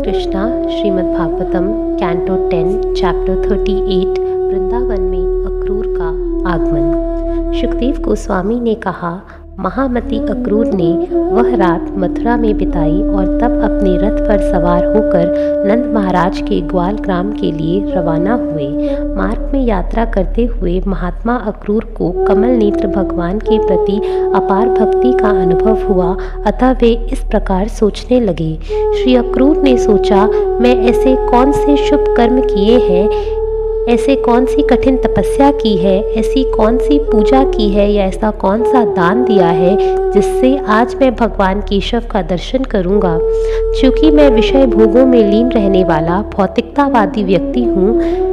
Krishna Shrimad Bhagavatam canto 10 chapter 38 Vrindavan में अक्रूर का आगमन। सुखदेव गोस्वामी ने कहा, महामती अक्रूर ने वह रात मथुरा में बिताई और तब अपने रथ पर सवार होकर नंद महाराज के ग्वाल ग्राम के लिए रवाना हुए। मार्ग में यात्रा करते हुए महात्मा अक्रूर को कमल नेत्र भगवान के प्रति अपार भक्ति का अनुभव हुआ, अतः वे इस प्रकार सोचने लगे। श्री अक्रूर ने सोचा, मैं ऐसे कौन से शुभ कर्म किए हैं, ऐसे कौन सी कठिन तपस्या की है, ऐसी कौन सी पूजा की है या ऐसा कौन सा दान दिया है जिससे आज मैं भगवान केशव का दर्शन करूंगा। क्योंकि मैं विषय भोगों में लीन रहने वाला भौतिकतावादी व्यक्ति हूँ,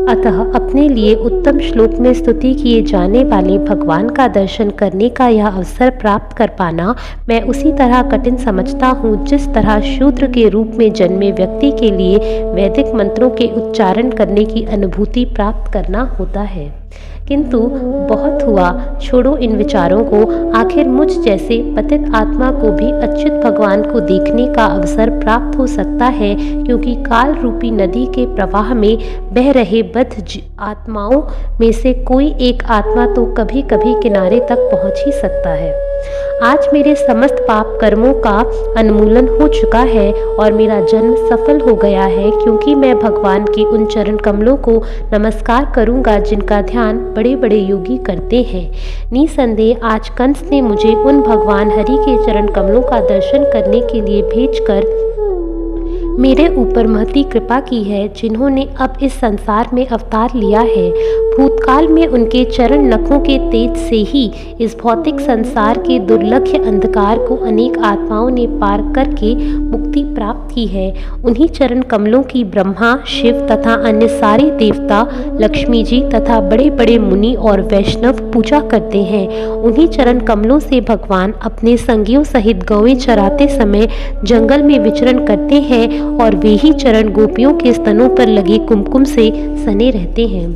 अतः अपने लिए उत्तम श्लोक में स्तुति किए जाने वाले भगवान का दर्शन करने का यह अवसर प्राप्त कर पाना मैं उसी तरह कठिन समझता हूँ जिस तरह शूद्र के रूप में जन्मे व्यक्ति के लिए वैदिक मंत्रों के उच्चारण करने की अनुभूति प्राप्त करना होता है। किंतु बहुत हुआ, छोड़ो इन विचारों को। आखिर मुझ जैसे पतित आत्मा को भी अच्युत भगवान को देखने का अवसर प्राप्त हो सकता है, क्योंकि काल रूपी नदी के प्रवाह में बह रहे बद्ध आत्माओं में से कोई एक आत्मा तो कभी कभी किनारे तक पहुंच ही सकता है। आज मेरे समस्त पाप कर्मों का उन्मूलन हो चुका है और मेरा जन्म सफल हो गया है, क्योंकि मैं भगवान के उन चरण कमलों को नमस्कार करूंगा जिनका ध्यान बड़े बड़े योगी करते हैं। निसंदेह आज कंस ने मुझे उन भगवान हरि के चरण कमलों का दर्शन करने के लिए भेजकर मेरे ऊपर महती कृपा की है, जिन्होंने अब इस संसार में अवतार लिया है। भूतकाल में उनके चरण नखों के तेज से ही इस भौतिक संसार के दुर्लभ अंधकार को अनेक आत्माओं ने पार करके मुक्ति प्राप्त की है। उन्हीं चरण कमलों की ब्रह्मा, शिव तथा अन्य सारे देवता, लक्ष्मी जी तथा बड़े बड़े मुनि और वैष्णव पूजा करते हैं। उन्हीं चरण कमलों से भगवान अपने संगियों सहित गौएं चराते समय जंगल में विचरण करते हैं और वे ही चरण गोपियों के स्तनों पर लगे कुमकुम से सने रहते हैं।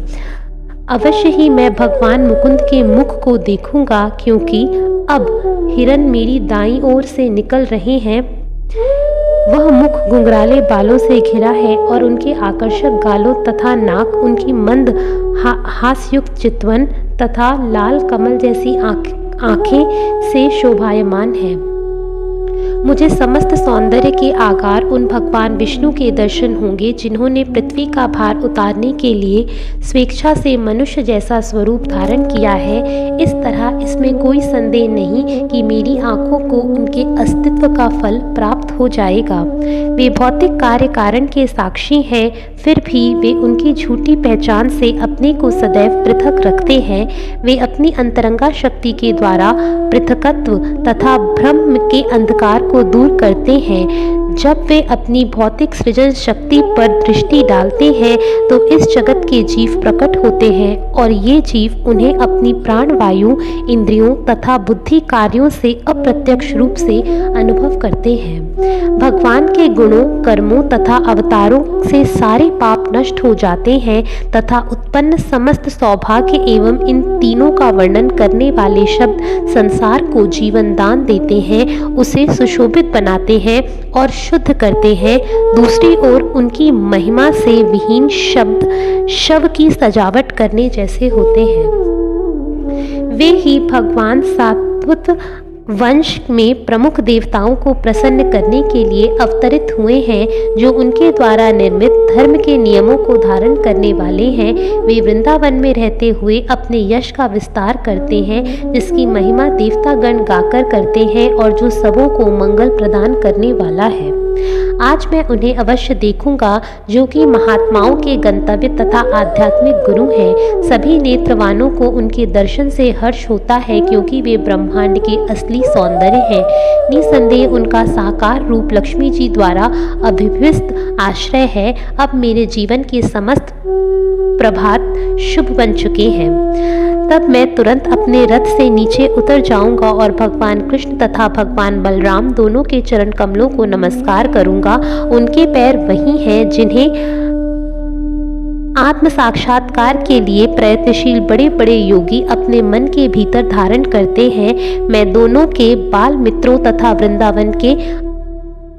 अवश्य ही मैं भगवान मुकुंद के मुख को देखूंगा, क्योंकि अब हिरण मेरी दाईं ओर से निकल रहे हैं। वह मुख घुंघराले बालों से घिरा है और उनके आकर्षक गालों तथा नाक, उनकी मंद हास्युक्त चितवन तथा लाल कमल जैसी आंखें से शोभायमान है। मुझे समस्त सौंदर्य के आकार उन भगवान विष्णु के दर्शन होंगे, जिन्होंने पृथ्वी का भार उतारने के लिए स्वेच्छा से मनुष्य जैसा स्वरूप धारण किया है। इस तरह इसमें कोई संदेह नहीं कि मेरी आंखों को उनके अस्तित्व का फल प्राप्त हो जाएगा। वे भौतिक कार्य कारण के साक्षी हैं, फिर भी वे उनकी झूठी पहचान से अपने को सदैव पृथक रखते हैं। वे अपनी अंतरंगा शक्ति के द्वारा पृथकत्व तथा भ्रम के अंधकार को दूर करते हैं। जब वे अपनी भौतिक सृजन शक्ति पर दृष्टि डालते हैं तो इस जगत के जीव प्रकट होते हैं और ये जीव उन्हें अपनी प्राण वायु, इंद्रियों तथा बुद्धि कार्यों से अप्रत्यक्ष रूप से अनुभव करते हैं। भगवान के गुणों, कर्मों तथा अवतारों से सारे पाप नष्ट हो जाते हैं तथा उत्पन्न समस्त सौभाग्य एवं इन तीनों का वर्णन करने वाले शब्द संसार को जीवन दान देते हैं, उसे सुशोभित बनाते हैं और शुद्ध करते हैं। दूसरी ओर उनकी महिमा से विहीन शब्द शव की सजावट करने जैसे होते हैं। वे ही भगवान सात्वत वंश में प्रमुख देवताओं को प्रसन्न करने के लिए अवतरित हुए हैं, जो उनके द्वारा निर्मित धर्म के नियमों को धारण करने वाले हैं। वे वृंदावन में रहते हुए अपने यश का विस्तार करते हैं, जिसकी महिमा देवतागण गाकर करते हैं और जो सबों को मंगल प्रदान करने वाला है। आज मैं उन्हें अवश्य देखूंगा, जो कि महात्माओं के गंतव्य तथा आध्यात्मिक गुरु हैं। सभी नेत्रवानों को उनके दर्शन से हर्ष होता है, क्योंकि वे ब्रह्मांड के असली सौंदर्य हैं। निसंदेह उनका साकार रूप लक्ष्मी जी द्वारा अभिव्यस्त आश्रय है। अब मेरे जीवन के समस्त प्रभात शुभ बन चुके हैं। तब मैं तुरंत अपने रथ से नीचे उतर जाऊंगा और भगवान कृष्ण तथा भगवान बलराम दोनों के चरण कमलों को नमस्कार करूंगा। उनके पैर वही हैं जिन्हें आत्म साक्षात्कार के लिए प्रयत्नशील बड़े बड़े योगी अपने मन के भीतर धारण करते हैं। मैं दोनों के बाल मित्रों तथा वृंदावन के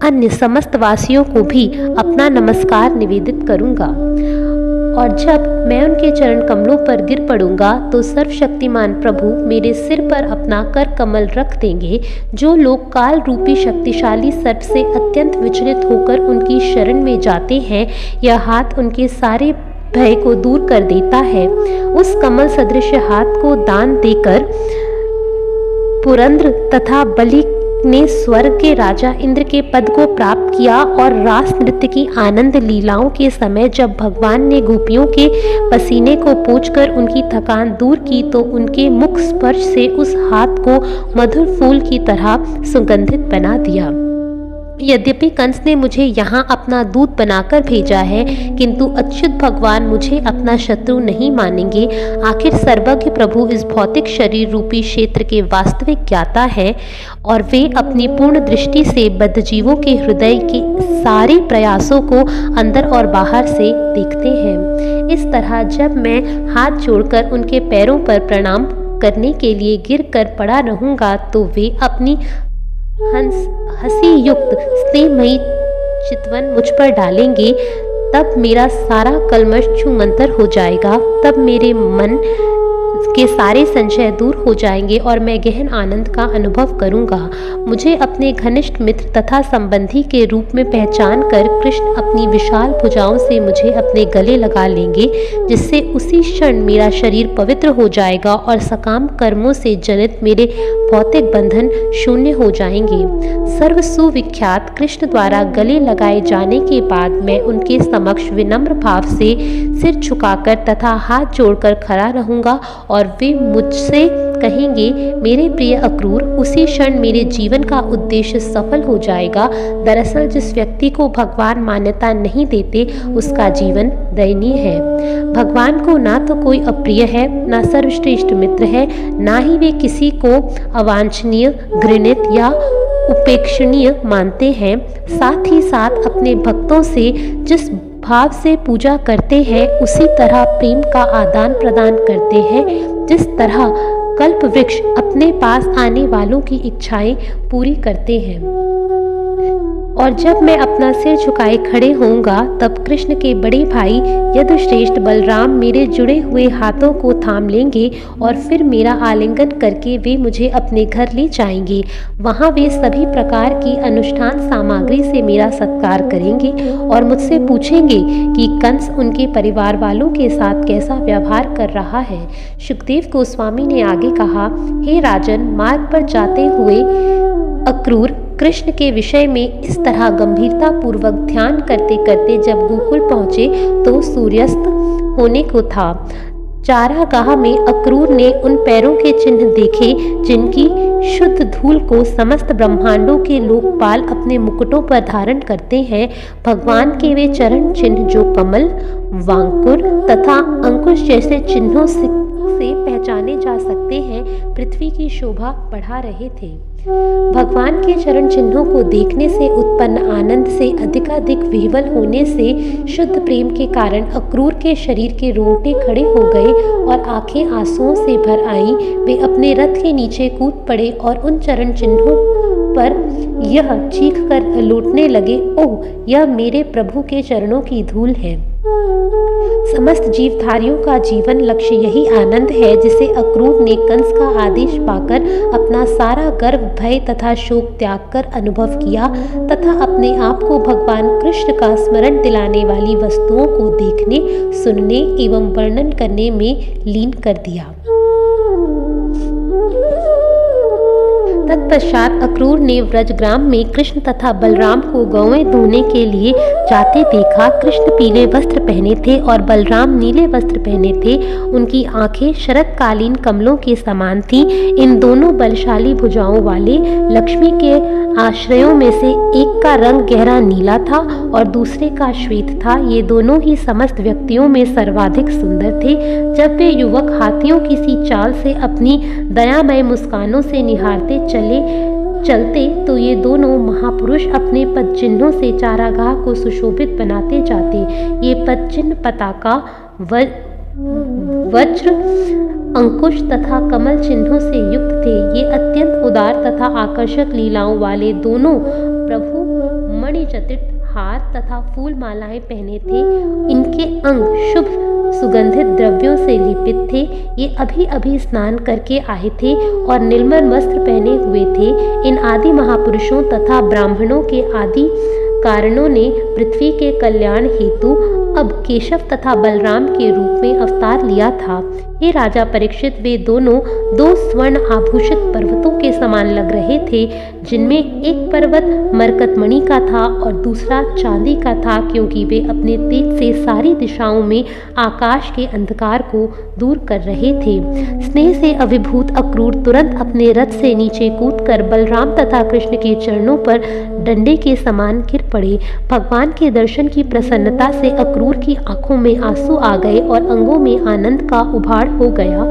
अन्य समस्त वासियों को भी अपना नमस्कार निवेदित करूंगा। और जब मैं उनके चरण कमलों पर गिर पड़ूंगा तो सर्वशक्तिमान प्रभु मेरे सिर पर अपना कर कमल रख देंगे। जो लोग काल रूपी शक्तिशाली सर्प से अत्यंत विचलित होकर उनकी शरण में जाते हैं, यह हाथ उनके सारे भय को दूर कर देता है। उस कमल सदृश हाथ को दान देकर पुरंद्र तथा बलि ने स्वर्ग के राजा इंद्र के पद को प्राप्त किया। और रास नृत्य की आनंद लीलाओं के समय जब भगवान ने गोपियों के पसीने को पोंछकर उनकी थकान दूर की तो उनके मुख स्पर्श से उस हाथ को मधुर फूल की तरह सुगंधित बना दिया। यद्यपि कंस ने मुझे यहाँ अपना दूत बनाकर भेजा है, किंतु अच्युत भगवान मुझे अपना शत्रु नहीं मानेंगे। आखिर सर्वज्ञ प्रभु इस भौतिक शरीर रूपी क्षेत्र के वास्तविक ज्ञाता है और वे अपनी पूर्ण दृष्टि से बद्धजीवों के हृदय के सारे प्रयासों को अंदर और बाहर से देखते हैं। इस तरह जब मैं हाथ जोड़कर उनके पैरों पर प्रणाम करने के लिए गिर कर पड़ा रहूँगा तो वे अपनी हंसी युक्त स्नेहमयी चितवन मुझ पर डालेंगे। तब मेरा सारा कलमश छूमंतर हो जाएगा। तब मेरे मन के सारे संशय दूर हो जाएंगे और मैं गहन आनंद का अनुभव करूंगा। मुझे अपने घनिष्ठ मित्र तथा संबंधी के रूप में पहचान कर कृष्ण अपनी विशाल भुजाओं से मुझे अपने गले लगा लेंगे, जिससे उसी क्षण मेरा शरीर पवित्र हो जाएगा और सकाम कर्मों से जनित मेरे भौतिक बंधन शून्य हो जाएंगे। सर्व सुविख्यात कृष्ण द्वारा गले लगाए जाने के बाद मैं उनके समक्ष विनम्र भाव से सिर झुकाकर तथा हाथ जोड़कर खड़ा रहूंगा और वे मुझसे कहेंगे, मेरे प्रिय अक्रूर, उसी क्षण मेरे जीवन का उद्देश्य सफल हो जाएगा। दरअसल जिस व्यक्ति को भगवान मान्यता नहीं देते उसका जीवन दयनीय है। भगवान को ना तो कोई अप्रिय है, ना सर्वश्रेष्ठ मित्र है, ना ही वे किसी को अवांछनीय, घृणित या उपेक्षणीय मानते हैं। साथ ही साथ अपने भक्तों से जिस भाव से पूजा करते हैं उसी तरह प्रेम का आदान प्रदान करते हैं, जिस तरह कल्प वृक्ष अपने पास आने वालों की इच्छाएं पूरी करते हैं। और जब मैं अपना सिर झुकाए खड़े होऊंगा तब कृष्ण के बड़े भाई यदुश्रेष्ठ बलराम मेरे जुड़े हुए हाथों को थाम लेंगे और फिर मेरा आलिंगन करके वे मुझे अपने घर ले जाएंगे। वहाँ वे सभी प्रकार की अनुष्ठान सामग्री से मेरा सत्कार करेंगे और मुझसे पूछेंगे कि कंस उनके परिवार वालों के साथ कैसा व्यवहार कर रहा है। सुखदेव गोस्वामी ने आगे कहा, हे राजन, मार्ग पर जाते हुए अक्रूर कृष्ण के विषय में इस तरह गंभीरता पूर्वक ध्यान करते करते जब गोकुल पहुँचे तो सूर्यास्त होने को था। चारागाह में अक्रूर ने उन पैरों के चिन्ह देखे जिनकी शुद्ध धूल को समस्त ब्रह्मांडों के लोकपाल अपने मुकुटों पर धारण करते हैं। भगवान के वे चरण चिन्ह जो कमल, वांकुर तथा अंकुश जैसे चिन्हों से पहचाने जा सकते हैं, पृथ्वी की शोभा बढ़ा रहे थे। भगवान के चरण चिन्हों को देखने से उत्पन्न आनंद से अधिकाधिक विह्वल होने से शुद्ध प्रेम के कारण अक्रूर के शरीर के रोंगटे खड़े हो गए और आंखें आंसुओं से भर आईं। वे अपने रथ के नीचे कूद पड़े और उन चरण चिन्हों पर यह चीख कर लौटने लगे, ओह, यह मेरे प्रभु के चरणों की धूल है। समस्त जीवधारियों का जीवन लक्ष्य यही आनंद है जिसे अक्रूर ने कंस का आदेश पाकर अपना सारा गर्व, भय तथा शोक त्याग कर अनुभव किया तथा अपने आप को भगवान कृष्ण का स्मरण दिलाने वाली वस्तुओं को देखने, सुनने एवं वर्णन करने में लीन कर दिया। तत्पश्चात अक्रूर ने व्रजग्राम में कृष्ण तथा बलराम को गौएं धोने के लिए जाते देखा। कृष्ण पीले वस्त्र पहने थे और बलराम नीले वस्त्र पहने थे। उनकी आंखें शरतकालीन कमलों के समान थीं। इन दोनों बलशाली भुजाओं वाले लक्ष्मी के आश्रयों में से एक का रंग गहरा नीला था और दूसरे का श्वेत था। ये दोनों ही समस्त व्यक्तियों में सर्वाधिक सुंदर थे। जब वे युवक हाथियों की सी चाल से अपनी दयामय मुस्कानों से निहारते चलते तो ये दोनों महापुरुष अपने पद चिन्हों से चारागाह को सुशोभित बनाते जाते। ये पद चिन्ह पताका, वज्र, अंकुश तथा कमल चिन्हों से युक्त थे। ये अत्यंत उदार तथा आकर्षक लीलाओं वाले दोनों प्रभु चतित हार तथा फूल मालाएं पहने थे। इनके अंग शुभ सुगंधित द्रव्यों से लेपित थे। ये अभी अभी स्नान करके आए थे और निर्मल वस्त्र पहने हुए थे। इन आदि महापुरुषों तथा ब्राह्मणों के आदि कारणों ने पृथ्वी के कल्याण हेतु अब केशव तथा बलराम के रूप में अवतार लिया था। हे राजा परीक्षित, वे दोनों दो स्वर्ण आभूषित पर्वतों के समान लग रहे थे, जिनमें एक पर्वत मरकतमणि का था और दूसरा चांदी का था, क्योंकि वे अपने तेज से सारी दिशाओं में आकाश के अंधकार को दूर कर रहे थे। स्नेह से अभिभूत अक्रूर तुरंत अपने रथ से नीचे कूदकर बलराम तथा कृष्ण के चरणों पर डंडे के समान गिर पड़े। भगवान के दर्शन की प्रसन्नता से अक्रूर की आंखों में आंसू आ गए और अंगों में आनंद का उभाड़ हो गया।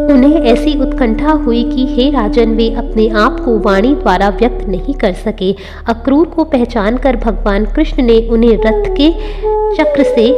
उन्हें ऐसी उत्कंठा हुई कि हे राजन, वे अपने आप को वाणी द्वारा व्यक्त नहीं कर सके। अक्रूर को पहचान कर भगवान कृष्ण ने उन्हें रथ के चक्र से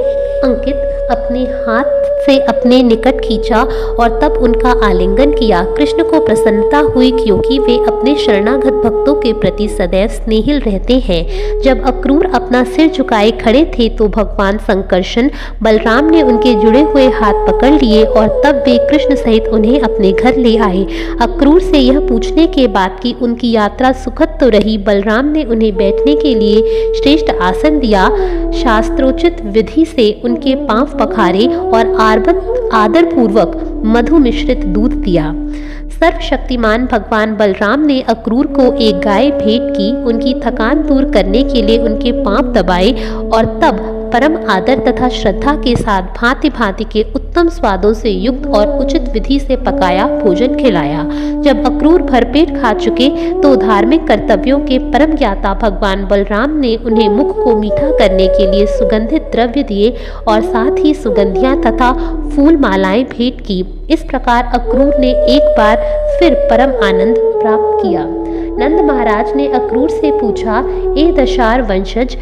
अंकित अपने हाथ से अपने निकट खींचा और तब उनका आलिंगन किया। कृष्ण को प्रसन्नता हुई, क्योंकि वे अपने शरणागत भक्तों के प्रति सदैव स्नेहिल रहते हैं। जब अक्रूर अपना सिर झुकाए खड़े थे तो भगवान संकर्षण बलराम ने उनके जुड़े हुए हाथ पकड़ लिए और तब वे कृष्ण सहित उन्हें अपने घर ले आए। अक्रूर से यह पूछने के बाद कि उनकी यात्रा सुखद तो रही, बलराम ने उन्हें बैठने के लिए श्रेष्ठ आसन दिया, शास्त्रोचित विधि से उनके पांव पखारे और आदर पूर्वक मधु मिश्रित दूध दिया। सर्वशक्तिमान भगवान बलराम ने अक्रूर को एक गाय भेंट की, उनकी थकान दूर करने के लिए उनके पांव दबाए और तब परम आदर तथा श्रद्धा के साथ भांति भांति के उत्तम स्वादों से युक्त और उचित विधि से पकाया भोजन खिलाया। जब अक्रूर भरपेट खा चुके तो धार्मिक कर्तव्यों के परम ज्ञाता भगवान बलराम ने उन्हें मुख को मीठा करने के लिए सुगंधित द्रव्य दिए और साथ ही सुगंधियां तथा फूल मालाएं भेंट की। इस प्रकार अक्रूर ने एक बार फिर परम आनंद प्राप्त किया। नंद महाराज ने अक्रूर से पूछा, ए दशार वंशज,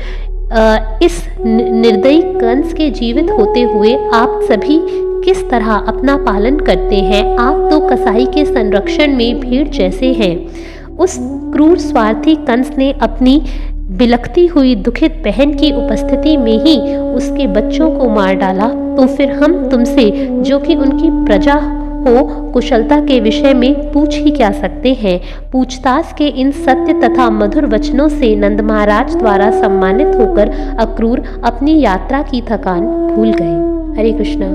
इस निर्दयी कंस के जीवित होते हुए आप सभी किस तरह अपना पालन करते हैं? आप तो कसाई के संरक्षण में भीड़ जैसे हैं। उस क्रूर स्वार्थी कंस ने अपनी बिलखती हुई दुखित बहन की उपस्थिति में ही उसके बच्चों को मार डाला, तो फिर हम तुमसे, जो कि उनकी प्रजा हो, कुशलता के विषय में पूछ ही क्या सकते हैं। पूछताछ के इन सत्य तथा मधुर वचनों से नंद महाराज द्वारा सम्मानित होकर अक्रूर अपनी यात्रा की थकान भूल गए। हरे कृष्णा।